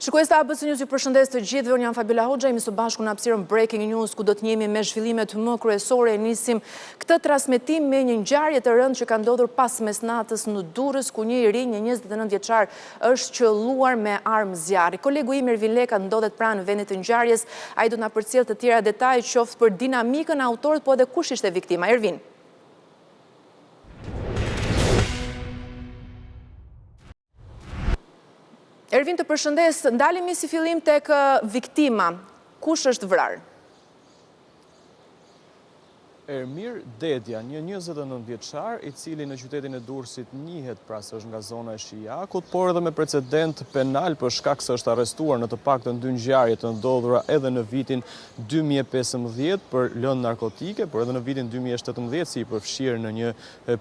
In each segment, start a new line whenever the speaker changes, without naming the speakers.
Shikues të ABC News, ju përshëndes të gjithëve, unë jam Fabiola Hoxha, jemi së bashku në hapësirën Breaking News, ku do të njemi me zhvillimet më kryesore. Nisim këtë transmetim me një ngjarje të rëndë që ka ndodhur pas mesnatës në Durrës, ku një i ri, një 29 vjeçar, është qelluar me armë zjarri. Kolegu im Ervin Leka ndodhet pranë vendit të ngjarjes, ai do të na përcjellë të tjera detaje qoftë për dinamikën e autorit, po edhe kush ishte viktima. Ervin. Ervin, të përshëndes, ndalemi si fillim tek viktima. Kush është vrarë?
Ermir Dedja, një 29 vjeçar, i cili në qytetin e Durrësit njihet pra se është nga zona e Shijakut, por edhe me precedent penal për shkak se është arrestuar në të paktën 2 ngjarje të ndodhura edhe në vitin 2015 për lëndë narkotike, por edhe në vitin 2017 si i përfshirë në një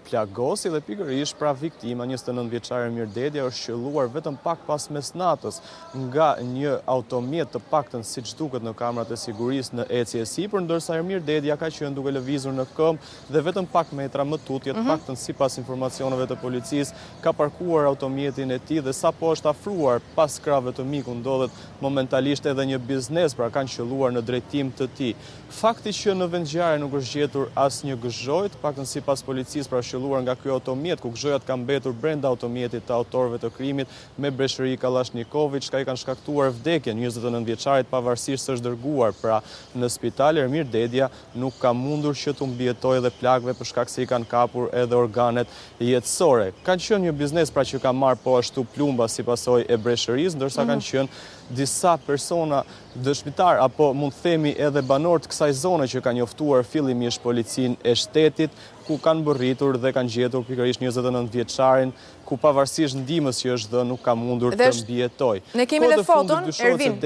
plagosje dhe pikërisht pra viktima 29 vjeçar Ermir Dedja është qelluar vetëm pak pas mesnatës nga një automjet të paktën siç duket në kamerat e sigurisë në ecje e sipër, ndërsa Ermir Dedja ka qenë duke lëvizur në këmbë dhe vetëm pak metra më tutje, të paktën sipas informacioneve të policisë, ka parkuar automjetin e tij dhe sapo është afruar pas krave të miku ndodhet momentalisht edhe një biznes, pra kanë qelluar në drejtim të tij. Fakti që në vend ngjarje nuk është gjetur asnjë gëzhoj, të paktën sipas policisë, pra qelluar nga ky automjet, ku gëzhojat kanë mbetur brenda automjetit të autorëve të krimit me breshëri Kalashnikovit, që i kanë shkaktuar vdekjen 29 vjeçarit pavarësisht se është dërguar pra në spital. Ermir Dedja nuk ka mundur që të mbijetojë dhe plagëve për shkak se i kanë kapur edhe organet jetësore. Kanë qenë një biznes pra që ka marrë po ashtu plumba si pasojë e breshërisë, ndërsa kanë qenë disa persona dëshmitar apo mund të themi edhe banor të kësaj zone që kanë njoftuar fillimisht policinë e shtetit, ku kanë bërritur dhe kanë gjetur pikërisht 29 vjeçarin, ku pavarësisht ndihmës që është dhënë nuk ka mundur të mbijetojë.
Ne kemi edhe foton, Ervin.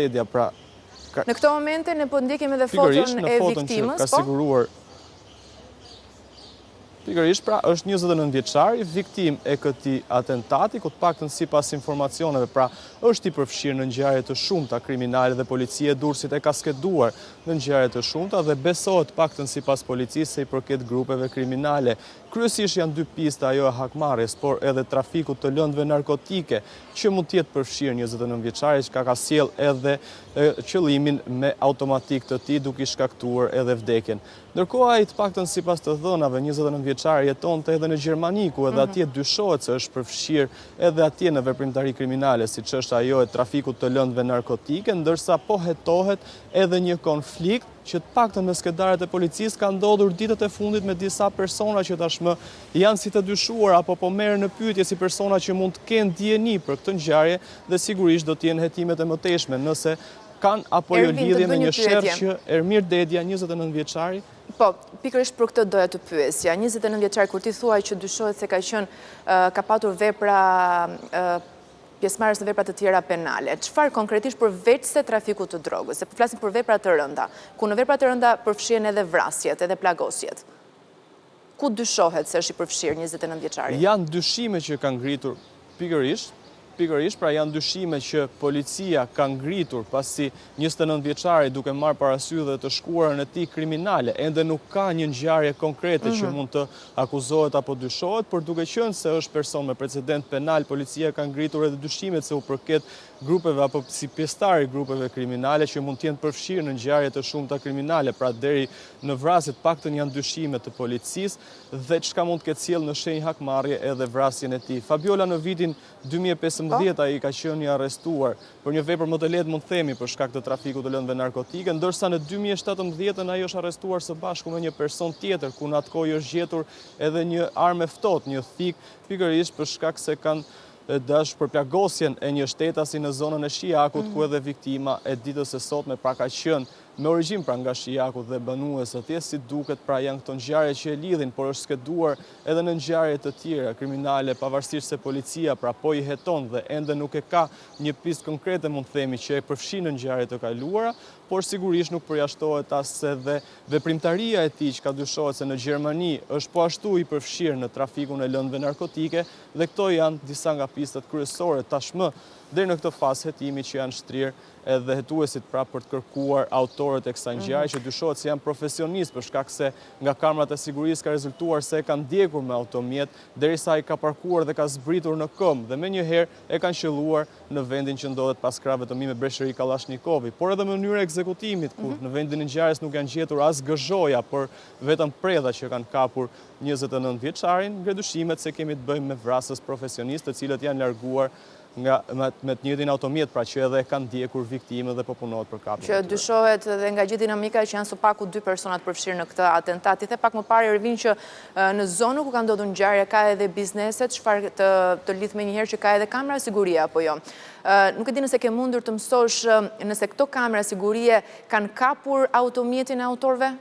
Në këto momente ne po ndjekim edhe foton e viktimës,
ka siguruar. Pikërisht pra është 29 vjeçari, viktim e këtij atentati, ku të paktën sipas informacioneve pra është i përfshirë në ngjarje të shumta kriminale dhe policia e Durrësit e ka skeduar në ngjarje të shumta dhe besohet të paktën sipas policisë se i përket grupeve kriminale. Kryesisht janë 2 pista, ajo e hakmarrjes, por edhe trafiku të lëndëve narkotike, që mund të jetë përfshirë 29 vjeçari, që ka sjell edhe qëllimin me automatik të tij duke shkaktuar edhe vdekjen. Ndërkohë ai të paktën sipas të dhënave 29 vjeçar jetonte edhe në Gjermani, ku edhe atje dyshohet se është përfshirë edhe atje në veprimtari kriminale, siç është ajo e trafikut të lëndëve narkotike, ndërsa po hetohet edhe një konflikt që të paktën me skedarët e policisë ka ndodhur ditët e fundit me disa persona që tashmë janë si të dyshuar apo po merren në pyetje si persona që mund të kenë dijeni për këtë ngjarje dhe sigurisht do të jenë hetimet e mëtejshme nëse kanë apo jo lidhje me një sherr që Ermir Dedja, 29 vjeçari.
Po, pikërisht për këtë doja të pyesja. 29 vjeçar, kur ti thuaj që dyshohet se ka patur vepra pjesëmarrës në vepra të tjera penale. Çfarë konkretisht përveç se trafiku të drogës? Se po flasim për vepra të rënda, ku në vepra të rënda përfshihen edhe vrasjet, edhe plagosjet. Ku dyshohet se është i përfshirë 29 vjeçari?
Janë dyshime që kanë ngritur pikërisht, pra janë dyshime që policia ka ngritur pasi 29 vjeçari duke marrë parasysh dhe të shkuarën e tij kriminale, ende nuk ka një ngjarje konkrete që mund të akuzohet apo dyshohet, por duke qenë se është person me precedent penal, policia ka ngritur edhe dyshimet se u përket grupeve apo si pjesëtar i grupeve kriminale që mund të jenë përfshirë në ngjarje të shumta kriminale, pra deri në vrasje të paktën janë dyshime të policisë dhe çka mund të ketë sjellë në shenjë hakmarrje edhe vrasjen e tij. Fabiola në vitin 2015 ai ka qenë i arrestuar për një vepër më të lehtë mund të themi për shkak të trafikut të lëndëve narkotike, ndërsa në 2017 ai është arrestuar së bashku me një person tjetër, ku në atë kohë është gjetur edhe një armë e ftohtë, një thik, pikërisht për shkak se kanë dashur për plagosjen e një shtetasi në zonën e Shijakut, ku edhe viktima e ditës së sotme pra ka qenë me origjinë pra nga Shijaku dhe banues atje, si duket pra janë këto ngjarje që e lidhin, por është skeduar edhe në ngjarje të tjera kriminale, pavarësisht se policia pra po i heton dhe ende nuk e ka një pistë konkrete mund të themi që e përfshin në ngjarje të kaluara, por sigurisht nuk përjashtohet as edhe veprimtaria e tij, që ka dyshohet se në Gjermani është po ashtu i përfshirë në trafikun e lëndëve narkotike, dhe këto janë disa nga pistat kryesore tashmë deri në këtë fazë hetimi që janë shtrirë edhe hetuesit pra për të kërkuar autorët e kësaj ngjarje që dyshohet se janë profesionistë, për shkak se nga kamerat e sigurisë ka rezultuar se e kanë ndjekur me automjet derisa ai ka parkuar dhe ka zbritur në këmbë dhe menjëherë e kanë qelluar në vendin që ndodhet pas krahëve të mi me breshëri Kallashnikovi, por edhe në mënyrë ekzekutimit ku në vendin e ngjarjes nuk janë gjetur as gëzhoja, por vetëm predha që kanë kapur 29 vjeçarin, ngre dyshimet se kemi të bëjmë me vrasës profesionistë të cilët janë larguar me të njëjtin automjet, pra që edhe kanë ndjekur viktimë dhe po punohet për kapjen.
Që dyshohet dhe nga gjithë dinamika që janë së paku 2 personat përfshirë në këtë atentat. I the pak më parë Ervin që në zonën ku ka ndodhur ngjarja ka edhe bizneset, çfarë të lidh me njëherë që ka edhe kamera sigurie apo jo. Nuk e di nëse ke mundur të mësosh nëse këto kamera sigurie kanë kapur automjetin e autorëve?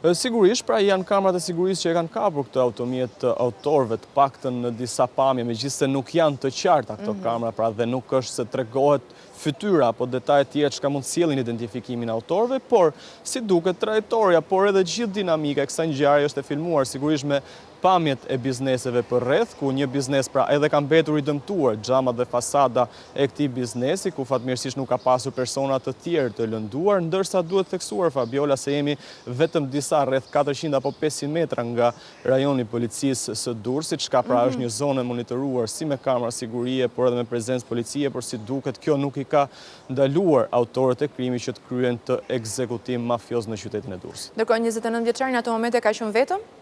Sigurisht, pra janë kamerat e sigurisë që e kanë kapur këtë automjet të autorëve, të paktën në disa pamje, megjithëse nuk janë të qarta këto kamera, pra dhe nuk është se tregohet fytyra apo detajet tjerë që ka mund sjellin identifikimin e autorëve, por si duket trajektoria, por edhe gjithë dinamika e kësaj ngjarje është e filmuar sigurisht me pamjet e bizneseve për rreth, ku një biznes pra edhe ka mbetur i dëmtuar, xhamat dhe fasada e këtij biznesi, ku fatmirësisht nuk ka pasur persona të tjerë të lënduar, ndërsa duhet theksuar Fabiola se jemi vetëm disa rreth 400 apo 500 metra nga rajoni policisë së Durrësit, çka pra është një zonë e monitoruar si me kamera sigurie, por edhe me prezencë policie, por si duket kjo nuk i ka ndaluar autorët e krimit që të kryen të ekzekutim mafioz në qytetin e Durrësit.
Ndërkohë 29 vjeçari në ato momente ka qenë vetëm?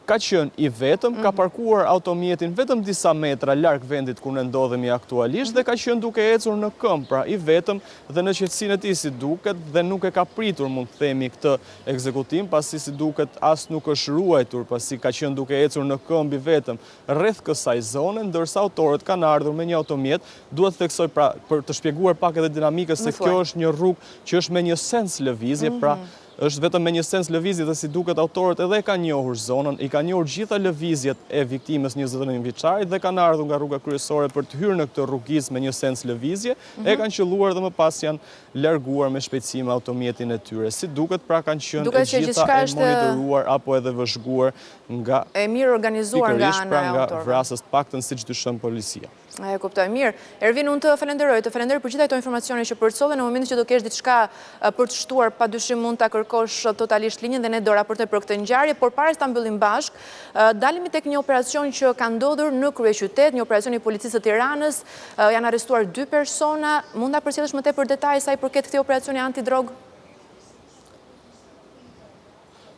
Ka qenë i vetëm, ka parkuar automjetin vetëm disa metra larg vendit ku ne ndodhemi aktualisht dhe ka qenë duke ecur në këmbë, pra i vetëm dhe në qetësinë e tij si duket dhe nuk e ka pritur mund të themi këtë ekzekutim, pasi si duket as nuk është ruajtur, pasi ka qenë duke ecur në këmbë i vetëm rreth kësaj zone, ndërsa autorët kanë ardhur me një automjet. Duhet të theksoj pra për të shpjeguar pak edhe dinamikën se kjo është një rrugë që është me një sens lëvizje, pra është vetëm me një sens lëvizje dhe si duket autorët edhe e kanë njohur zonën, i kanë njohur gjitha lëvizjet e viktimës 29 vjeçarit dhe kanë ardhur nga rruga kryesore për të hyrë në këtë rrugizë me një sens lëvizje, e kanë qelluar dhe më pas janë larguar me shpejtësi me automjetin e tyre. Si duket pra kanë qenë e gjitha e monitoruar apo edhe vëzhguar nga
e mirë organizuar nga ana e autorëve.
Nga vrasës të paktën siç dyshon policia.
E kuptoj mirë. Ervin, unë të falenderoj për gjitha këto informacione që përcolle. Në momentin që do kesh diçka për të shtuar, padyshim mund ta kërkosh totalisht linjën dhe ne do raportoj për këtë ngjarje, por para se ta mbyllim bashk, dalemi tek një operacion që ka ndodhur në kryeqytet, një operacion i policisë së Tiranës, janë arrestuar 2 persona. Mund ta përcjellësh më tepër detaje sa i përket këtij operacioni antidrog?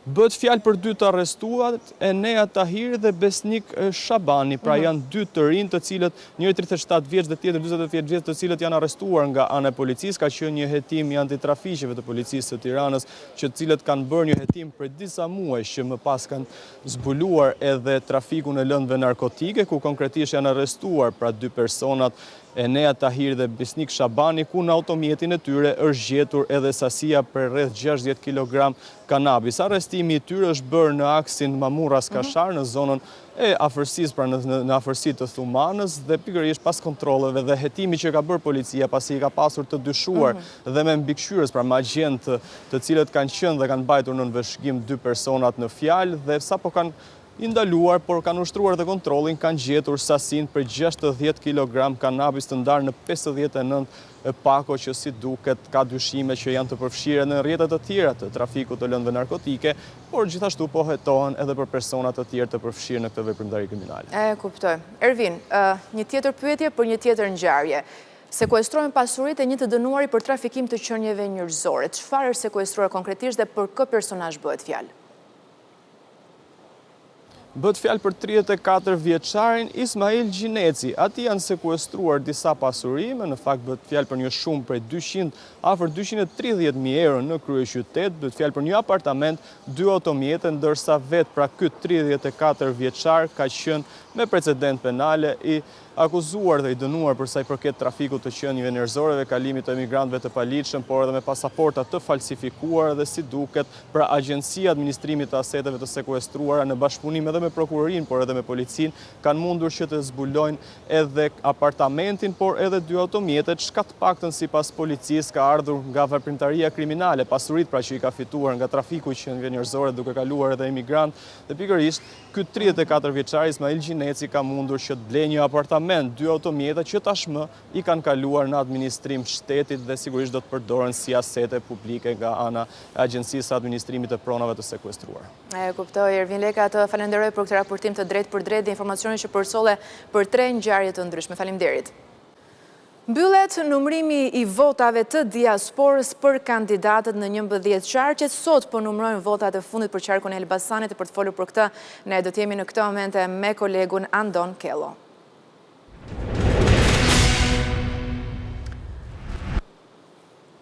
Bëhet fjalë për 2 të arrestuar, Enea Tahiri dhe Besnik Shabani, pra janë 2 të rinj të cilët njëri 37 vjeç dhe tjetri 48 vjeç, të cilët janë arrestuar nga ana e policisë. Ka qenë një hetim i antitrafiqeve të policisë së Tiranës, që të cilët kanë bërë një hetim për disa muaj që më pas kanë zbuluar edhe trafikun e lëndëve narkotike, ku konkretisht janë arrestuar pra 2 personat, Enea Tahiri dhe Besnik Shabani, ku në automjetin e tyre është gjetur edhe sasia për rreth 60 kg kanabis. Arrestimi i tyre është bërë në aksin Mamuras-Kashar në zonën e afërsisë, pra në afërsi të Thumanës, dhe pikërisht pas kontrolleve dhe hetimi që ka bërë policia pasi i ka pasur të dyshuar dhe me mbikëqyrës, pra me agjentë të cilët kanë qenë dhe kanë mbajtur në nënveshgim 2 personat në fjalë, dhe sapo kanë ndaluar, por kanë ushtruar dhe kontrollin, kanë gjetur sasin për 60 kg kanabis të ndarë në 59 pako që si duket ka dyshime që janë të përfshirë në rrjetet të tjera të trafikut të lëndëve narkotike, por gjithashtu po hetohen edhe për personat të tjerë të përfshirë në këtë veprimtari kriminale.
E kuptoj. Ervin, një tjetër pyetje për një tjetër ngjarje. Sekuestrojnë pasuritë e një të dënuari për trafikim të qenieve njerëzore. Çfarë është sekuestruar konkretisht dhe për kë personazh bëhet fjalë?
Bëhet fjalë për 34 vjeçarin Ismail Gjineci. Ati janë sekuestruar disa pasurime, në fakt bëhet fjalë për një shumë prej afër 230.000 euro në kryeqytet, bëhet fjalë për një apartament, 2 automjete, ndërsa vetë pra ky 34 vjeçar ka qenë me precedent penale i akuzuar dhe i dënuar për sa i përket trafikut të qenieve njerëzore dhe kalimit të emigrantëve të paligjshëm, por edhe me pasaporta të falsifikuara dhe si duket pra Agjencia e Administrimit të Aseteve të Sekuestruara në bashkëpunim edhe me me prokurorin, por edhe me policin, kanë mundur që të zbulojnë edhe apartamentin, por edhe 2 automjetet, çka të paktën sipas policisë ka ardhur nga veprimtaria kriminale, pasurit pra që i ka fituar nga trafiku që në njerëzore duke kaluar edhe emigrant, dhe pikërisht ky 34 vjeçar Ismail Gjineci ka mundur që të blejë një apartament, 2 automjeta që tashmë i kanë kaluar në administrim shtetit dhe sigurisht do të përdoren si asete publike nga ana e Agjencisë së Administrimit të Pronave të Sekuestruar.
E kuptoj, Ervin Leka, të falenderoj për këtë raportim të drejt për drejt dhe informacionin që përsolle për 3 ngjarje të ndryshme. Faleminderit. Mbyllet numërimi i votave të diasporës për kandidatët në 11 qarqet. Sot po numërojnë votat e fundit për qarkun e Elbasanit e për të folur për këtë, ne do të jemi në këtë momente me kolegun Andon Kello.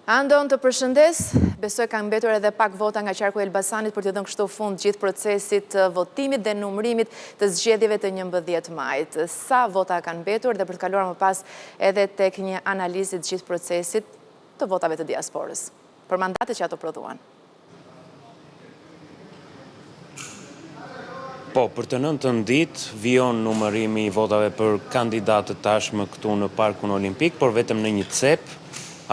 Andon, të përshëndes, besoj ka mbetur edhe pak vota nga qarku e Elbasanit për të dhënë kështu fund gjithë procesit të votimit dhe numërimit të zgjedhjeve të 11 majit. Sa vota kanë mbetur dhe për të kaluar më pas edhe tek një analizit gjithë procesit të votave të diasporës, për mandatet që ato prodhuan?
Po, për të 9 ditë vijon numërimi i votave për kandidatët tashmë këtu në Parkun Olimpik, por vetëm në një cep,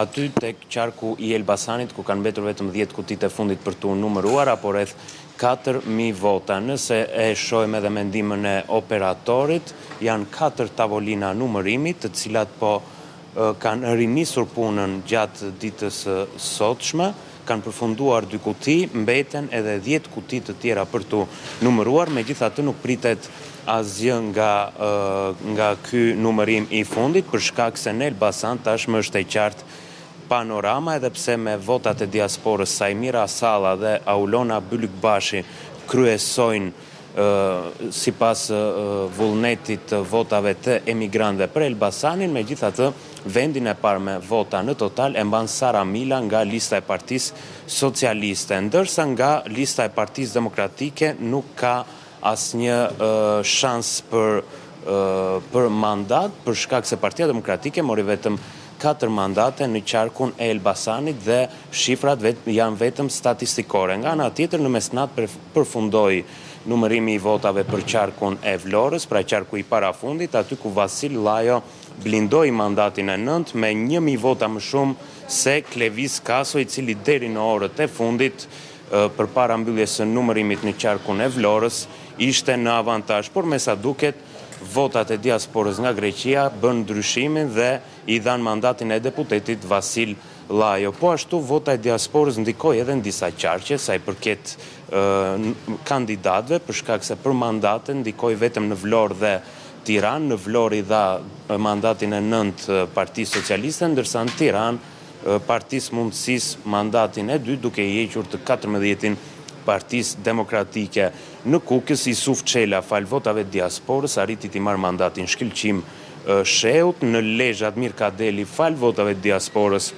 aty tek qarku i Elbasanit, ku kanë mbetur vetëm 10 kutit e fundit për të numëruar, apo rreth 4.000 vota. Nëse e shohim edhe me ndihmën e operatorit, janë 4 tavolina numërimit, të cilat po kanë rinisur punën gjatë ditës sotshme, kanë përfunduar 2 kuti, mbeten edhe 10 kuti të tjera për të numëruar, megjithatë nuk pritet asgjë nga ky numërim i fundit, për shkak se në Elbasan tashmë është e qartë panorama, edhe pse me votat e diasporës Sajmira Salla dhe Aulona Bylykbashi kryesojnë sipas vullnetit votave të emigrantëve për Elbasanin, megjithatë vendin e parë me vota në total e mban Sara Mila nga lista e Partisë Socialiste, ndërsa nga lista e Partisë Demokratike nuk ka asnjë shans për mandat, për shkak se Partia Demokratike mori vetëm 4 mandate në qarkun e Elbasanit dhe shifrat janë vetëm statistikore. Nga ana tjetër, në mesnat përfundoi numërimi i votave për qarkun e Vlorës, pra qarku i parafundit, aty ku Vasil Llajo blindoi mandatin e 9 me 1.000 vota më shumë se Klevis Kaso, i cili deri në orët e fundit përpara mbylljes së numërimit në qarkun e Vlorës ishte në avantazh, por me sa duket votat e diasporës nga Greqia bën ndryshimin dhe i dhan mandatin e deputetit Vasil Llajo. Po ashtu vota e diasporës ndikoi edhe në disa qarqe sa i përket kandidatëve, për shkak se për mandate ndikoi vetëm në Vlorë dhe Tiranë. Në Vlorë i dha mandatin e 9 Partisë Socialiste, ndërsa në Tiranë Partisë Mundësisë mandatin e 2, duke i hequr të 14-in Partisë Demokratike. Në Kukës, Isuf Çela, fal votave diasporës, arriti të marrë mandatin shkëlqim Sheut. Në Lezhë, Admir Kadeli, fal votave diasporës,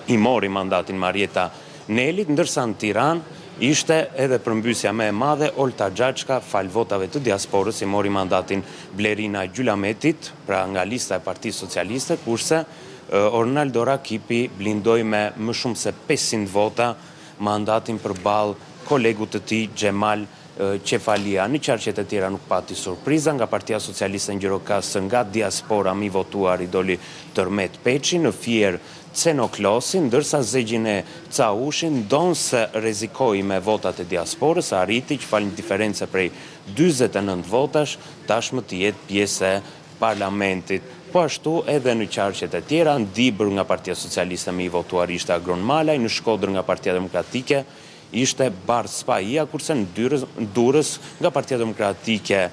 i mori mandatin Marieta Nelit, ndërsa në Tiranë ishte edhe përmbysja më e madhe, Olta Xhaçka, fal votave të diasporës, i mori mandatin Blerina Gjylametit, pra nga lista e Partisë Socialiste, kurse Ornaldo Rakipi blindoi me më shumë se 500 vota mandatin përballë kolegut të tij Xhemal Qefalia. Në qarqet e tjera nuk pati surpriza, nga Partia Socialiste në Gjirokas nga diaspora mi votuar i doli Tërmet Peçi, në Fier Cenoklosi, ndërsa Zegjin e Caushin donë se rrezikoi me votat e diasporës, arriti që falë një diferencë prej 49 votash, tashmë të jetë pjesë e parlamentit. Po ashtu edhe në qarqet e tjera, në Dibër nga Partia Socialiste me i votuar ishte Agron Malaj, në Shkodër nga Partia Demokratike ishte Bardh Spahia, kurse në Durrës nga Partia Demokratike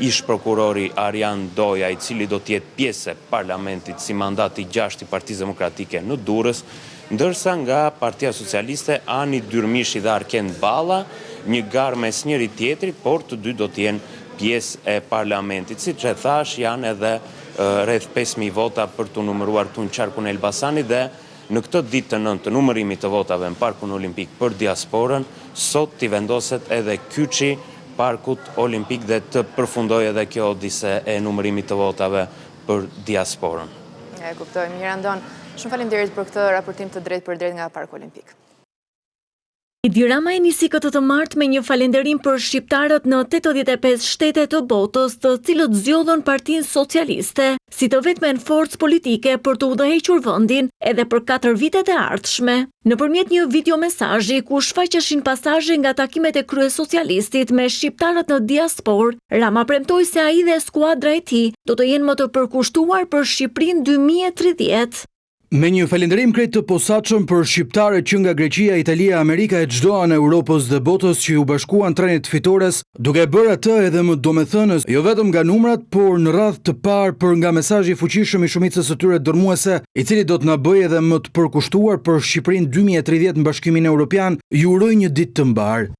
ish prokurori Arjan Doja, i cili do t'jetë pjesë e parlamentit si mandati 6 i Partisë Demokratike në Durrës, ndërsa nga Partia Socialiste Ani Dyrmishi dhe Arken Balla, një garë mes njëri tjetrit, por të dy do t'jenë pjesë e parlamentit. Siç e thash, janë edhe rreth 5.000 vota për të numëruar këtu në qarkun e Elbasanit dhe në këtë ditë të 9 të numërimit të votave në Parkun Olimpik për diasporën, sot t'i vendoset edhe kyçi Parkut Olimpik dhe të përfundoj edhe kjo odise e numërimit të votave për diasporën.
E kuptoj, mirë Andon. Shumë faleminderit për këtë raportim të drejtë për drejtë nga Parku Olimpik.
Edi Rama e nisi këtë të martë me një falënderim për shqiptarët në 85 shtete të botës, të cilët zgjodhën Partinë Socialiste si të vetmen forcë politike për të udhëhequr vendin edhe për 4 vitet e ardhshme. Nëpërmjet një videomesazhi ku shfaqeshin pasazhe nga takimet e kryesocialistit me shqiptarët në diasporë, Rama premtoi se ai dhe skuadra e tij do të jenë më të përkushtuar për Shqipërinë 2030.
Me një falënderim krejt të posaçëm për shqiptarët që nga Greqia, Italia, Amerika e çdo anë e Europës dhe botës që u bashkuan trenit fitores, duke bërë atë edhe më domethënës, jo vetëm nga numrat, por në radhë të parë për nga mesazhi i fuqishëm i shumicës së tyre dërmuese, i cili do të na bëjë edhe më të përkushtuar për Shqipërinë 2030 në Bashkimin Evropian, ju uroj një ditë të mbar.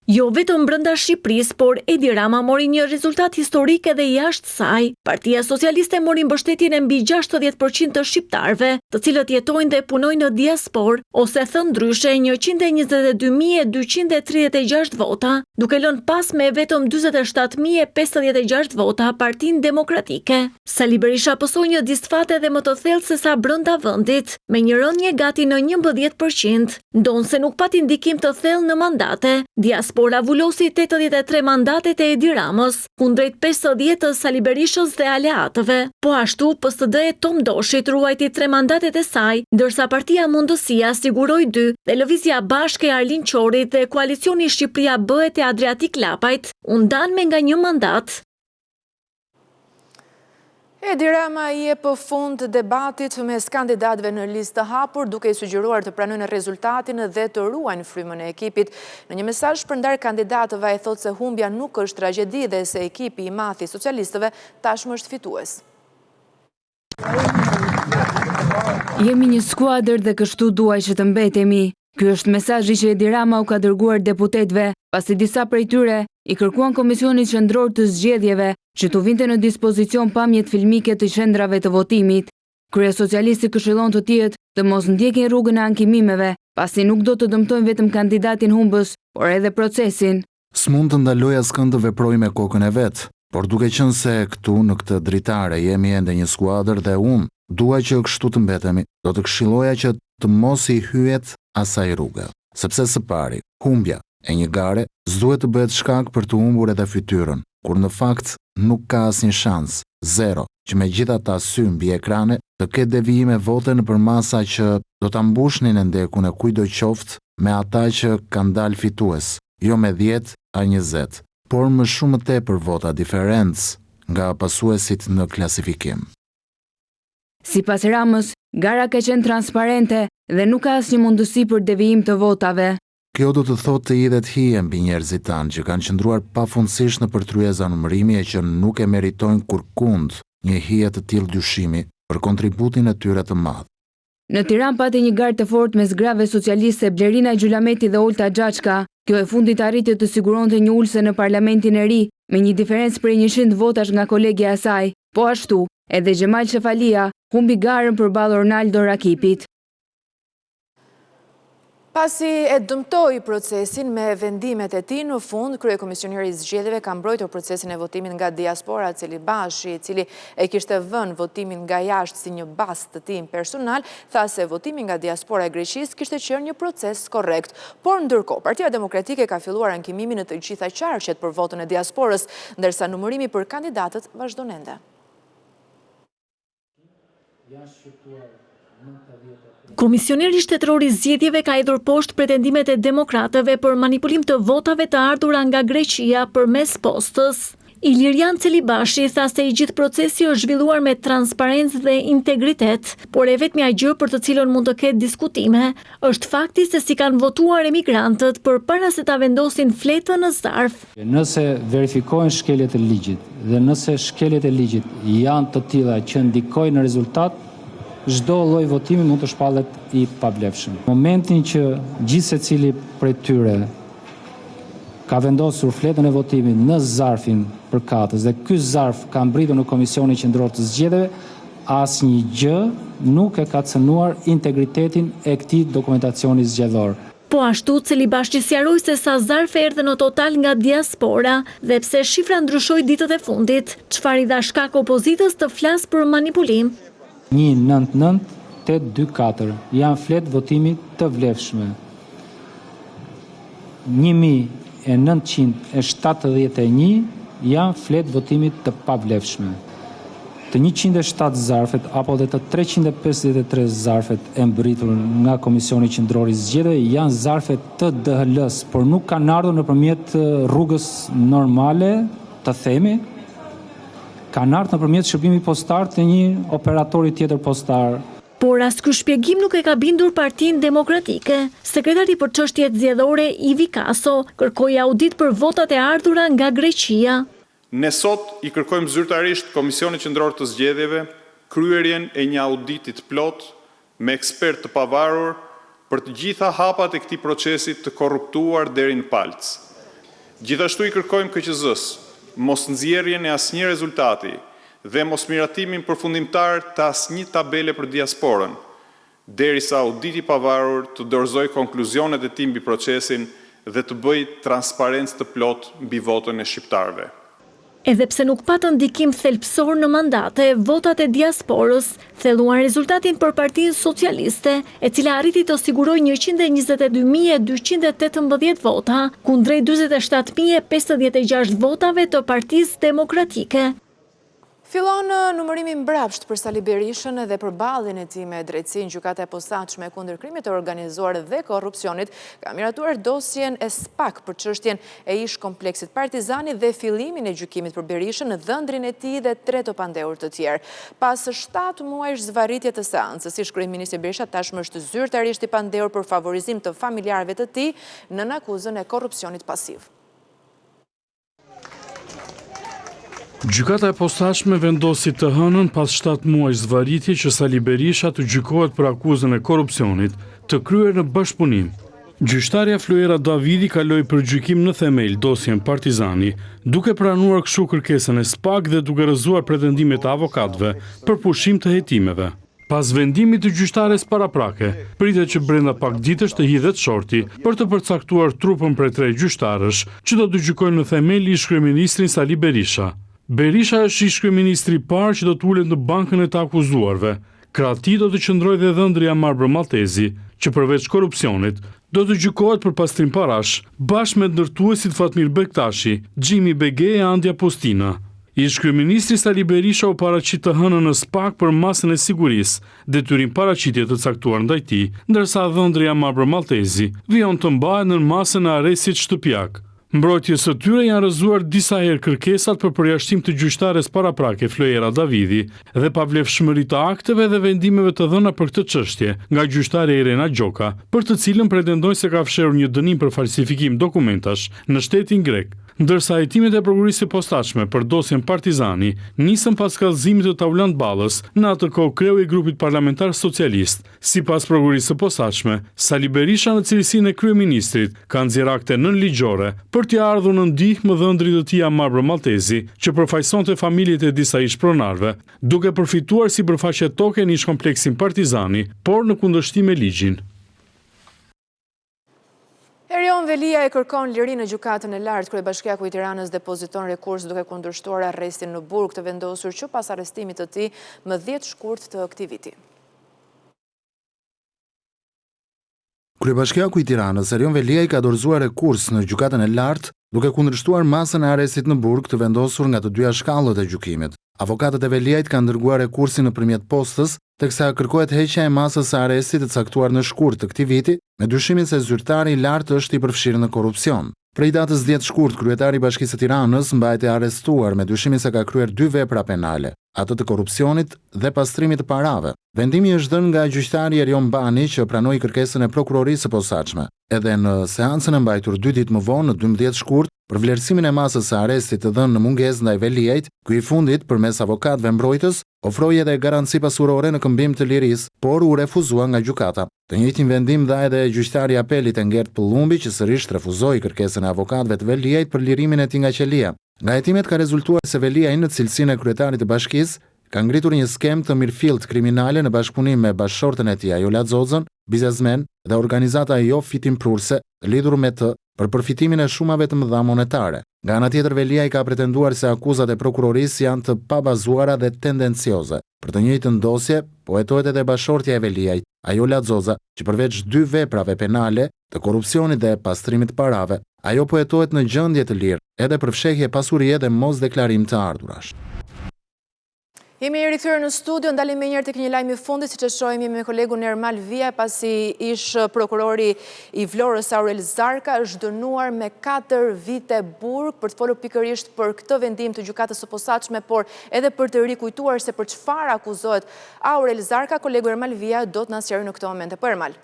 Jo vetëm brenda Shqipërisë, por Edi Rama mori një rezultat historik edhe jashtë saj. Partia Socialiste mori mbështetjen e mbi 60% të shqiptarëve, të cilët jetojnë dhe punojnë në diasporë, ose thënë ndryshe 122.236 vota, duke lënë pas me vetëm 47.056 vota Partinë Demokratike. Sali Berisha pësoi një disfate dhe më të thellë se sa brenda vendit, me një rënje gati në 11%, ndonse nuk pati ndikim të thellë në mandate. Diaspora vullosi 83 mandatet e Edi Ramës, kundrejt 50 të Sali Berishës dhe aleatëve. Po ashtu, PSD e Tom Doshit ruajti 3 mandatet e saj, ndërsa Partia Mundësia siguroi 2 dhe Lëvizja Bashke e Arlin Qorit dhe koalicioni Shqipëria Bëhet e Adriatik Lapajt u ndan me nga 1 mandat.
Edi Rama i jep fund debatit mes kandidatëve në listë të hapur, duke i sugjeruar të pranojnë rezultatin dhe të ruajnë frymën e ekipit. Në një mesazh përndar kandidatëve ai thotë se humbja nuk është tragjedi dhe se ekipi i madh i socialistëve tashmë është fitues.
Jemi një skuadër dhe kështu duaj që të mbetemi. Ky është mesazhi që Edi Rama u ka dërguar deputetëve, pasi disa prej tyre i kërkuan Komisionit Qendror të Zgjedhjeve që të vinte në dispozicion pamjet filmike të qendrave të votimit. Kryesocialisti këshillon të tjerët të mos ndjekin rrugën e ankimimeve, pasi nuk do të dëmtojnë vetëm kandidatin humbës, por edhe procesin.
S'mund të ndaloj askënd të veproj me kokën e vet, por duke qenë se këtu në këtë dritare jemi ende një skuadër dhe unë dua që kështu të mbetemi, do të këshilloja që të mos i hyet asaj rruge, sepse së pari, humbja e një gare s'duhet të bëhet shkak për të humbur edhe fytyrën, kur në fakt nuk ka asnjë shans, zero, që me gjitha ta sy mbi ekrane të ketë devijime vote nëpër masa që do ta mbushnin e ndekun e kujdo qoftë me ata që kanë dalë fitues, jo me 10 a 20, por më shumë tepër vota diferencë nga pasuesit në klasifikim.
Sipas Ramës, gara ka qenë transparente dhe nuk ka asnjë mundësi për devijim të votave.
Kjo do të thotë të idhet hije mbi njerëzit tanë që kanë qëndruar pafundësisht në përtryeza numërimi e që nuk e meritojnë kurkund një hije të tillë dyshimi për kontributin e tyre të madh.
Në Tiranë pati një garë të fortë mes grave socialiste Blerina Gjulameti dhe Olta Xhaçka. Kjo e fundit arriti të siguronte një ulse në Parlamentin e ri me një diferencë prej 100 votash nga kolegja e saj. Po ashtu, edhe Xhemal Shefalia humbi garën përballë Ronaldo Rakipit.
Pasi e dëmtoi procesin me vendimet e tij në fund, kryekomisioneri i zgjedhjeve ka mbrojtur procesin e votimit nga diaspora, Celi Bashi, i cili e kishte vënë votimin nga jashtë si një bazë të tij personal, tha se votimi nga diaspora e Greqisë kishte qenë një proces korrekt. Por ndërkohë, Partia Demokratike ka filluar ankimimin në të gjitha qarqet për votën e diasporës, ndërsa numërimi për kandidatët vazhdon ende.
Komisioneri shtetëror i zgjedhjeve ka hedhur poshtë pretendimet e demokratëve për manipulim të votave të ardhura nga Greqia përmes postës. Ilirian Celibashi tha se i gjithë procesi është zhvilluar me transparencë dhe integritet, por e vetmja gjë për të cilën mund të ketë diskutime është fakti se si kanë votuar emigrantët përpara se ta vendosin fletën në zarf.
Nëse verifikohen shkeljet e ligjit dhe nëse shkeljet e ligjit janë të tilla që ndikojnë në rezultat, çdo lloj votimi mund të shpallet i pavlefshëm. Në momentin që gjithë secili prej tyre ka vendosur fletën e votimit në zarfin përkatës dhe ky zarf ka mbritur në Komisionin Qendror të Zgjedhjeve, asnjë gjë nuk e ka cënuar integritetin e këtij dokumentacioni zgjedhor.
Po ashtu, Celibashi sqaroi se sa zarfe erdhën në total nga diaspora dhe pse shifra ndryshoi ditët e fundit, çfarë i dha shkak opozitës të flasë për manipulim.
199-824 janë fletë votimi të vlefshme. 1971 janë fletë votimit të pavlefshme. Të 107 zarfet apo dhe të 353 zarfet e mbërritur nga Komisioni Qendror i Zgjedhjeve janë zarfet të DHL-s, por nuk kanë ardhur nëpërmjet rrugës normale, të themi, kanë ardhur nëpërmjet shërbimit postar të një operatori tjetër postar.
Por as ky shpjegim nuk e ka bindur Partinë Demokratike. Sekretari për çështjet zgjedhore Ivi Kaso kërkoi audit për votat e ardhura nga Greqia.
Ne sot i kërkojmë zyrtarisht Komisionit Qendror të Zgjedhjeve kryerjen e një auditit plot me ekspert të pavarur për të gjitha hapat e këtij procesi të korruptuar deri në palc. Gjithashtu i kërkojmë KQZ-s mos nxjerrjen e asnjë rezultati dhe mos miratimin përfundimtar të asnjë tabele për diasporën, derisa auditi i pavarur të dorëzojë konkluzionet e tij mbi procesin dhe të bëjë transparencë të plot mbi votën e shqiptarëve.
Edhe pse nuk patën ndikim thelbësor në mandate, votat e diasporës thelluan rezultatin për Partinë Socialiste, e cila arriti të sigurojë 122.218 vota, kundrejt 47.056 votave të Partisë Demokratike.
Fillon numërimi mbrapsht për Sali Berishën dhe për balljen e tij me drejtsinë. Gjykata e posaçme kundër krimit të organizuar dhe korrupsionit ka miratuar dosjen e SPAK për çështjen e ish kompleksit Partizani dhe fillimin e gjykimit për Berishën, dhëndrin e tij dhe 3 opandehur të tjerë. Pas 7 muajsh zvarritje të seancës, ish kryeministri Berisha tashmë është zyrtarisht i pandehur për favorizim të familjarëve të tij nën akuzën e korrupsionit pasiv.
Gjykata e posaçme vendosi të hënën pas 7 muajsh zvarritje që Sali Berisha të gjykohet për akuzën e korrupsionit, të kryer në bashkëpunim. Gjyqtarja Flojera Davidi kaloi për gjykim në themel dosjen Partizani, duke pranuar kështu kërkesën e SPAK dhe duke rrëzuar pretendimet e avokatëve për pushim të hetimeve. Pas vendimit të gjyqtares paraprake, pritet që brenda pak ditësh të hidhet shorti për të përcaktuar trupën prej 3 gjyqtarësh që do të gjykojnë në themel ish-kryeministrin Sali Berisha. Berisha është ish-kryeministri i parë që do të ulet në bankën e të akuzuarve. Krah tij do të qëndrojë dhe dhëndri Amarbër Maltezi, që përveç korrupsionit do të gjykohet për pastrim parash, bashkë me ndërtuesit Fatmir Bektashi, Xhimi Bege e Andja Postina. Ish-kryeministri Sali Berisha u paraqit të hënën në SPAK për masën e sigurisë, detyrim paraqitje të caktuar ndaj tij, ndërsa dhëndri Amarbër Maltezi vijon të mbahet në masën e arrestit shtëpiak. Mbrojtjes së tyre janë rrëzuar disa herë kërkesat për përjashtim të gjyqtares paraprake Flojera Davidi dhe pavlefshmëri të akteve dhe vendimeve të dhëna për këtë çështje nga gjyqtarja Irena Gjoka, për të cilën pretendojnë se ka fshehur një dënim për falsifikim dokumentash në shtetin grek. Ndërsa hetimet e prokurisë së posaçme për dosjen Partizani nisën pas kallëzimit të Taulant Ballës, në atë kohë kreu i grupit parlamentar socialist. Sipas prokurisë së posaçme, Sali Berisha në cilësinë e kryeministrit ka nxjerrë akte nënligjore për t'i ardhur në ndihmë dhëndrit të tij Amarbër Maltezi, që përfaqësonte familjet e disa ish-pronarëve, duke përfituar sipërfaqe toke në ish-kompleksin Partizani, por në kundërshtim me ligjin.
Erion Velia e kërkon lirinë në gjykatën e lartë. Kryebashkiaku i Tiranës depoziton rekurs duke kundërshtuar arrestin në burg, të vendosur që pas arrestimit të tij më 10 shkurt të këtij viti.
Kryebashkiaku i Tiranës Erion Velia i ka dorëzuar rekurs në gjykatën e lartë duke kundërshtuar masën e arrestit në burg, të vendosur nga të dyja shkallët e gjykimit. Avokatët e Veliajt kanë dërguar rekursin nëpërmjet postës, teksa kërkohet heqja e masës së arrestit të caktuar në shkurt të këtij viti, me dyshimin se zyrtari i lartë është i përfshirë në korrupsion. Prej datës 10 shkurt, kryetari i Bashkisë së Tiranës mbahet i arrestuar me dyshimin se ka kryer 2 vepra penale, ato të korrupsionit dhe pastrimit të parave. Vendimi është dhënë nga gjyqtari Erion Bani, që pranoi kërkesën e prokurorisë së posaçme. Edhe në seancën e mbajtur 2 ditë më vonë, në 12 shkurt, për vlerësimin e masës së arrestit të dhënë në mungesë ndaj Veliajt, ky i fundit përmes avokatëve mbrojtës ofroi edhe garanci pasurore në këmbim të lirisë, por u refuzua nga gjykata. Të njëjtin vendim dha edhe gjyqtari i apelit Engert Pëllumbi, që sërish refuzoi kërkesën e avokatëve të Veliajt për lirimin e tij nga qelia. Nga hetimet ka rezultuar se Veliaj në cilësinë e kryetarit të bashkisë ka ngritur një skem të mirëfillt kriminale në bashkëpunim me bashkëshorten e tij Ajola Xozën, biznesmen dhe organizata jo fitimprurse lidhur me të për përfitimin e shumave të mëdha monetare. Nga ana tjetër, Veliaj ka pretenduar se akuzat e prokurorisë janë të pabazuara dhe tendencioze. Për të njëjtën dosje, po hetohet edhe bashkëshortja e Veliajt, Ajo Ladzoza, që përveç 2 veprave penale, të korrupsionit dhe pastrimit parave, ajo po jetohet në gjendje të lirë, edhe për fshehje pasurie dhe mos deklarim të ardhurash.
Jemi rikthyer në studio, ndalim me njëherë tek një lajm i fundit, siç e shohim me kolegun Ermal Via, pasi ish prokurori i Vlorës Aurel Zarka është dënuar me 4 vite burg për të folur pikërisht për këtë vendim të gjykatës së posaçme, por edhe për të rikujtuar se për çfarë akuzohet Aurel Zarka. Kolegu Ermal Via do të na sqarojë në këtë moment. Po Ermal.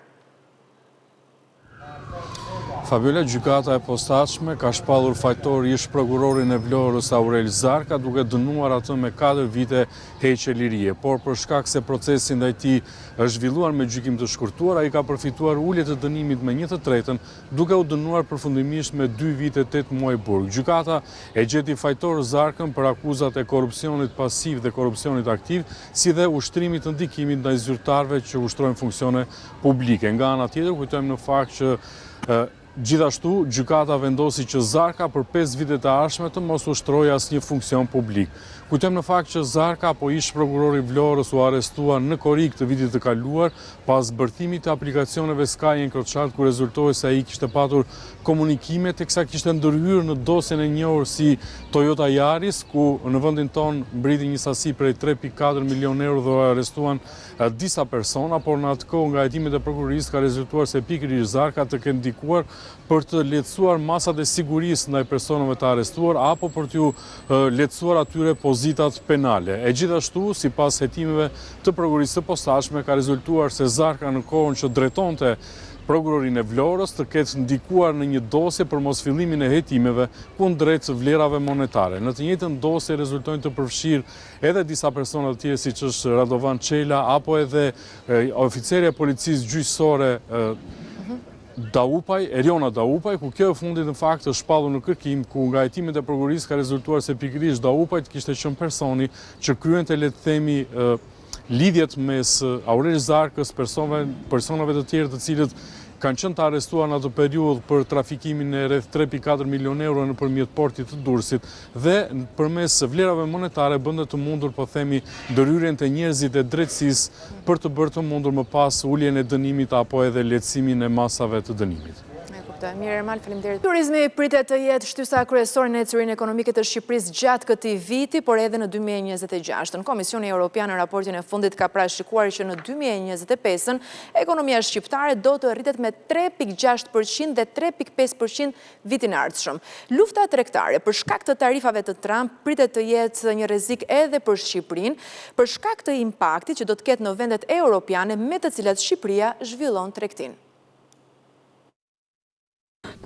Fabiola, gjykata e posaçme ka shpallur fajtori ish prokurorin e Vlorës Aurel Zarka duke dënuar atë me 4 vite heqje lirie, por për shkak se procesi ndaj tij është zhvilluar me gjykim të shkurtuar, ai ka përfituar ulje të dënimit me 1/3, duke u dënuar përfundimisht me 2 vite 8 muaj burg. Gjykata e gjeti fajtor Zarkën për akuzat e korrupsionit pasiv dhe korrupsionit aktiv, si dhe ushtrimit të ndikimit ndaj zyrtarëve që ushtrojnë funksione publike. Nga ana tjetër, kujtojmë në fakt që gjithashtu, gjykata vendosi që Zarka për 5 vite të ardhshme të mos ushtrojë asnjë funksion publik. Kujtojmë në fakt që Zarka, apo ish prokurori i Vlorës, u arrestua në korrik të vitit të kaluar pas bërthimit të aplikacioneve Sky Encrochat, ku rezultoi se ai kishte patur komunikime teksa kishte ndërhyrë në dosjen e njohur si Toyota Yaris, ku në vendin ton mbriti një sasi prej 3.4 milion euro dhe arrestuan disa persona, por në atë kohë nga hetimet e prokurorisë ka rezultuar se pikërisht Zarka të kenë ndikuar për të lehtësuar masat e sigurisë ndaj personave të arrestuar apo për t'ju lehtësuar atyre pozitat penale. E gjithashtu, sipas hetimeve të prokurorisë së posaçme, ka rezultuar se Zarka në kohën që drejtonte prokurorin e Vlorës të ketë ndikuar në një dosje për mos fillimin e hetimeve kundrejt vlerave monetare. Në të njëjtën dosje rezultojnë të përfshirë edhe disa persona të tjerë siç është Radovan Çela apo edhe oficerja e policisë gjyqësore Daupaj, Eriona Daupaj, ku kjo e fundit në fakt është shpallur në kërkim, ku nga hetimet e prokurorisë ka rezultuar se pikërisht Daupaj kishte qenë personi që kryente, le të themi, lidhjet mes Aurel Zarkës, personave të tjerë të cilët kanë qenë të arrestuar në atë periudhë për trafikimin e rreth 3.4 milion euro nëpërmjet portit të Durrësit dhe përmes vlerave monetare bënte të mundur, po themi, ndërhyrjen të njerëzit e drejtësisë për të bërë të mundur më pas uljen e dënimit apo edhe lehtësimin e masave të dënimit.
Mirë, Ermal, faleminderit. Turizmi pritet të jetë shtysa kryesore në ecurinë ekonomike të Shqipërisë gjatë këtij viti, por edhe në 2026. Komisioni Evropian në raportin e fundit ka parashikuar që në 2025 ekonomia shqiptare do të rritet me 3.6% dhe 3.5% vitin e ardhshëm. Lufta tregtare për shkak të tarifave të Trump pritet të jetë një rrezik edhe për Shqipërinë, për shkak të impaktit që do të ketë në vendet europiane me të cilat Shqipëria zhvillon tregtinë.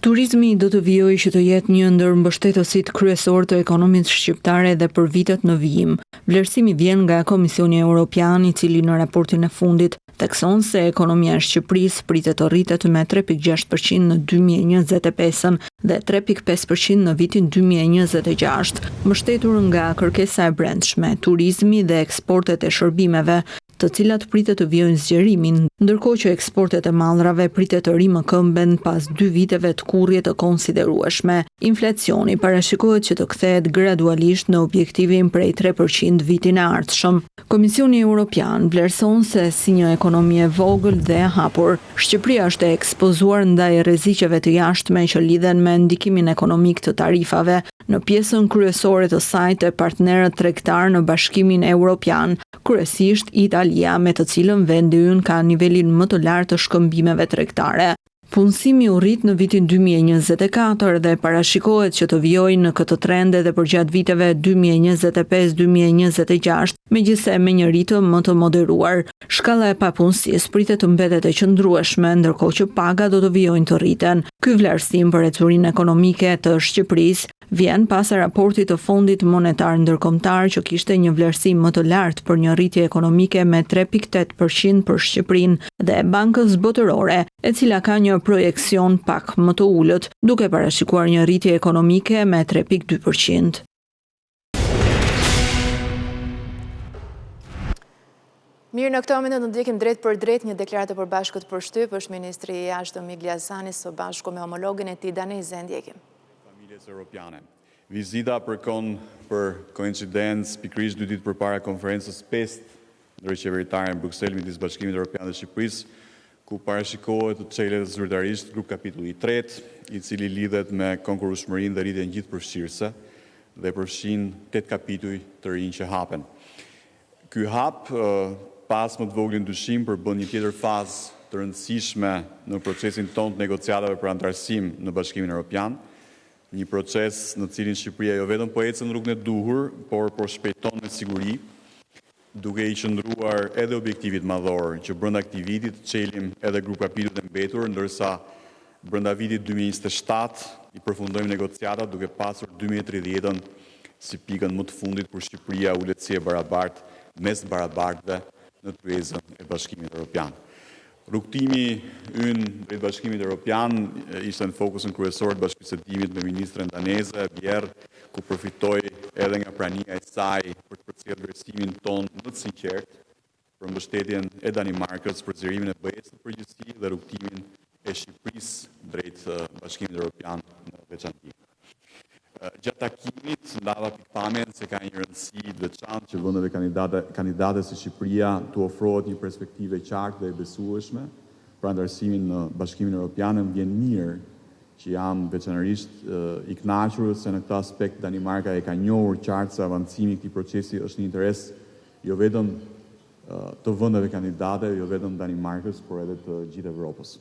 Turizmi do të vijojë që të jetë një ndër mbështetësit kryesor të ekonomisë shqiptare dhe për vitet në vijim. Vlerësimi vjen nga Komisioni Evropian, i cili në raportin e fundit thekson se ekonomia e Shqipërisë pritet të rritet me 3.6% në 2025 dhe 3.5% në vitin 2026, mbështetur nga kërkesa e brendshme, turizmi dhe eksportet e shërbimeve, të cilat pritet të vijojnë zgjerimin, ndërkohë që eksportet e mallrave pritet të rrimë këmbën pas 2 viteve të kurrje të konsiderueshme. Inflacioni parashikohet që të kthehet gradualisht në objektivin prej 3% vitin e ardhshëm. Komisioni Evropian vlerëson se si një ekonomi e vogël dhe e hapur, Shqipëria është e ekspozuar ndaj rreziqeve të jashtme që lidhen me ndikimin ekonomik të tarifave në pjesën kryesore të saj të partnerët tregtar në Bashkimin Evropian, kryesisht Italia, me të cilën vendi ynë ka nivelin më të lartë të shkëmbimeve tregtare. Punësimi u rrit në vitin 2024 dhe parashikohet që të vijojë në këtë trend edhe për gjatë viteve 2025-2026, megjithse me një ritëm më të moderuar. Shkalla e papunësisë pritet të mbetet e qëndrueshme, ndërkohë që paga do të vijojnë të rriten. Ky vlerësim për ecurinë ekonomike të Shqipërisë vjen pas raportit të Fondit Monetar Ndërkombëtar që kishte një vlerësim më të lartë për një rritje ekonomike me 3.8% për Shqipërinë dhe Bankës Botërore, e cila ka një projekcion pak më të ulët, duke parashikuar një rritje ekonomike me 3.2%.
Mirë, në këtë moment do të ndjekim drejt për drejt një deklaratë për bashkët për shtyp, është Ministri i Jashtëm Migli Hasani së bashku me homologin e tij Daneze, ndjekim.
Familjes europiane. Vizita përkon për koincidencë pikërisht 2 ditë përpara konferencës PEST ndërqeveritare në Bruksel midis Bashkimit Evropian dhe Shqipërisë, ku parashikohet të çelet zyrtarisht grup kapitulli 3, i cili lidhet me konkurrueshmërinë dhe rritjen gjithëpërfshirëse dhe përfshin 8 kapituj të rinj që hapen. Ky hap pas më të vogël ndryshim përbën një tjetër fazë të rëndësishme në procesin tonë të negociatave për antarësim në Bashkimin Evropian, një proces në cilin Shqipëria jo vetëm po ecën rrugën e duhur, por po shpejton me siguri, duke i qëndruar edhe objektivit madhor që brenda këtij viti të çelim edhe grup kapitujt e mbetur, ndërsa brenda vitit 2027 i përfundojmë negociatat duke pasur 2030-ën si pikën më të fundit kur Shqipëria ulet si e barabartë mes barabartëve në tryezën e Bashkimit Evropian. Rrugtimi ynë drejt Bashkimit Evropian ishte në fokusin kryesor të bashkëbisedimit me ministren daneze, Bjerë, ku përfitoi edhe nga prania e saj për të përcjellë vlerësimin ton më të sinqert për mbështetjen e Danimarkës për zgjerimin e BE-s në përgjithësi dhe rrugtimin e Shqipërisë drejt Bashkimit Evropian në veçantë. Gjatë takimit, ndava pikpamjen se ka një rëndësi të veçantë që vendeve kandidate si Shqipëria të ofrohet një perspektive qartë dhe e besueshme për antarësimin në Bashkimin Evropian. Më vjen mirë që jam veçanërisht i kënaqur se në këtë aspekt Danimarka e ka njohur qartë se avancimi i këtij procesi është një interes jo vetëm të vendeve kandidate, jo vetëm Danimarkës, por edhe të gjithë Evropës.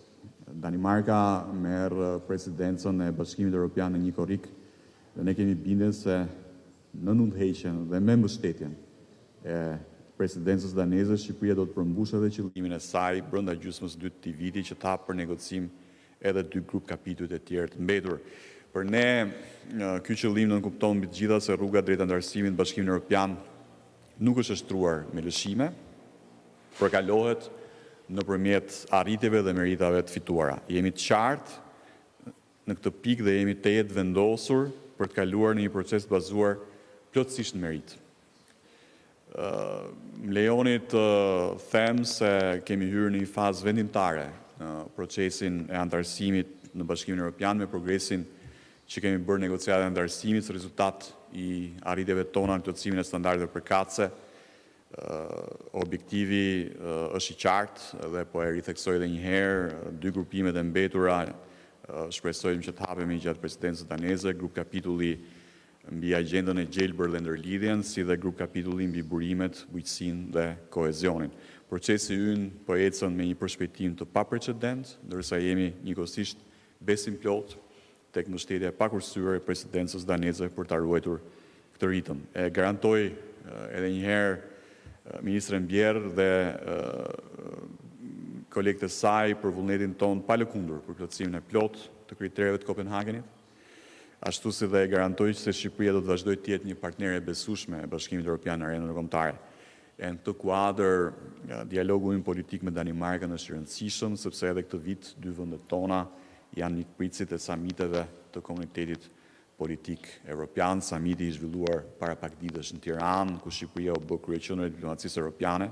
Danimarka merr presidencën e Bashkimit Evropian në një korrik dhe ne kemi bindjen se në ndërheqjen dhe me mbështetjen e presidencës daneze, Shqipëria do të përmbushë edhe qëllimin e saj brenda gjysmës së dytë të këtij viti që të hapë për negocim edhe 2 grup kapitujt e tjerë të mbetur. Për ne, ky qëllim do të kupton mbi të gjitha se rruga drejt antarësimit në Bashkimin Evropian nuk është shtruar me lëshime, përkalohet nëpërmjet arritjeve dhe meritave të fituara. Jemi të qartë në këtë pikë dhe jemi të jetë vendosur për të kaluar në një proces të bazuar plotësisht në merit. Më lejoni të them se kemi hyrë në një fazë vendimtare në procesin e antarësimit në Bashkimin Evropian me progresin që kemi bërë negociatat e antarësimit si rezultat i arritjeve tona në plotësimin e standardeve përkatëse. Objektivi është i qartë dhe po e ritheksoj edhe një herë, 2 grupimet e mbetura shpresojmë që të hapemi gjatë presidencës daneze, grup kapitulli mbi agjendën e gjelbër dhe ndërlidhjen, si dhe grup kapitulli mbi burimet, bujqësinë dhe kohezionin. Procesi ynë po ecën me një përshpejtim të paprecedent, ndërsa jemi njëkohësisht besim plot tek mbështetja e pakurrësyer e presidencës daneze për ta ruajtur këtë ritëm. E garantoj edhe një herë ministren Bjerë dhe kolegët e saj për vullnetin tonë pa lëkundur për plotësimin e plot të kritereve të Kopenhagenit, ashtu si dhe e garantoj se Shqipëria do të vazhdojë të jetë një partnere e besueshme e Bashkimit Evropian në arenën kombëtare. E në këtë kuadër, dialogu ynë politik me Danimarkën është i rëndësishëm, sepse edhe këtë vit 2 vendet tona janë mikpritësit e samiteve të komunitetit politik evropian. Samiti i zhvilluar para pak ditësh në Tiranë, ku Shqipëria u bë kryeqendër e diplomacisë evropiane,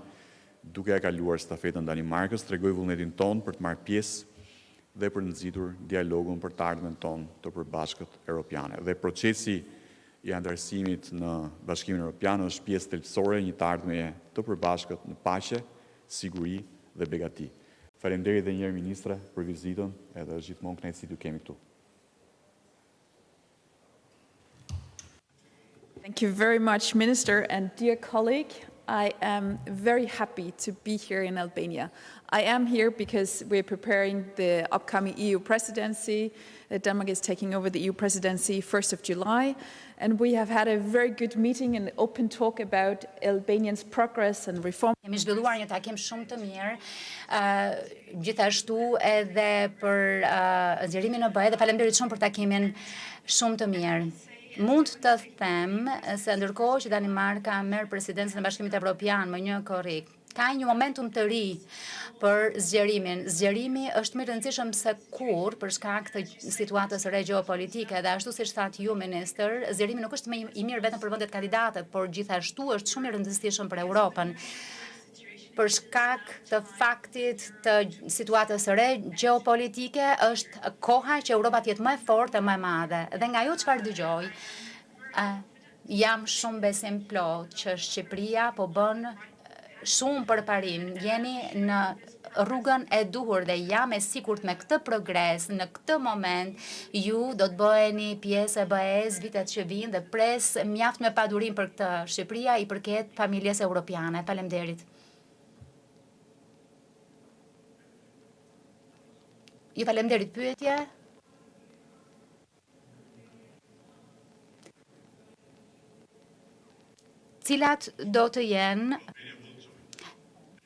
duke e kaluar stafetën Danimarkës, tregoj vullnetin tonë për të marrë pjesë dhe për nxitur dialogun për të ardhmen tonë të përbashkët evropiane. Dhe procesi i antarësimit në Bashkimin Evropian është pjesë thelbësore e një të ardhmeje të përbashkët në paqe, siguri dhe begati. Faleminderit edhe një herë ministre për vizitën, edhe është gjithmonë kënaqësi t'ju kemi këtu.
Thank you very much, Minister, and dear colleague. I am very happy to be here in Albania. I am here because we're preparing the upcoming EU presidency. Denmark is taking over the EU presidency 1st of July, and we have had a very good meeting and open talk about Albanian's progress and reform.
Kemi zhvilluar një takim shumë të mirë, gjithashtu edhe për nxjerrimin në BE dhe faleminderit shumë për takimin shumë të mirë. Mund të them se ndërkohë që Danimarka merr presidencën e Bashkimit Evropian më një korrik, ka një momentum të ri për zgjerimin. Zgjerimi është më i rëndësishëm se kur për shkak të situatës së re gjeopolitike dhe ashtu siç thatë ju, ministër, zgjerimi nuk është më i mirë vetëm për vendet kandidate, por gjithashtu është shumë i rëndësishëm për Europën. Për shkak të faktit të situatës së re gjeopolitike është koha që Europa të jetë më e fortë e më e madhe. Dhe nga ju çfarë dëgjoj, jam shumë besim plot që Shqipëria po bën shumë përparim, jeni në rrugën e duhur dhe jam e sigurt me këtë progres, në këtë moment, ju do të bëheni pjesë e BE-s vitet që vinë dhe pres mjaft me padurim për këtë. Shqipëria i përket familjes europiane. Faleminderit. Ju faleminderit. Pyetje? Cilat do të jenë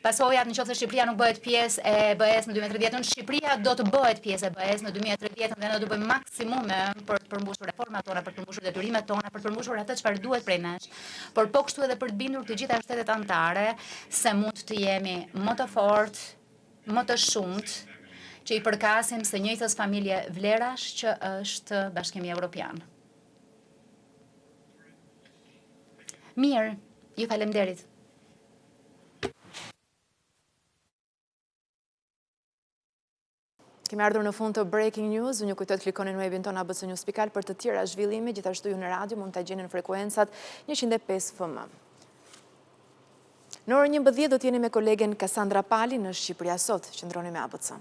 pasojat në qoftë se Shqipëria nuk bëhet pjesë e BE-s në 2030, Shqipëria do të bëhet pjesë e BE-s në 2030 dhe ne do të bëjmë maksimume për të përmbushur reformat tona, për të përmbushur detyrimet tona, për të përmbushur atë çfarë duhet prej nesh. Por po kështu edhe për të bindur të gjitha shtetet anëtare se mund të jemi më të fortë, më të shumtë, që i përkasim së njëjtës familje vlerash që është Bashkimi Evropian. Mirë, ju faleminderit.
Kemi ardhur në fund të Breaking News, unë ju kujtoj të klikoni në webin tonë ABC News Pikal për të tjera zhvillime, gjithashtu ju në radio mund të gjeni në frekuencat 105 FM. Në orën 11 do t'jeni me kolegen Kassandra Pali në Shqipëria Sot, qëndroni me ABC.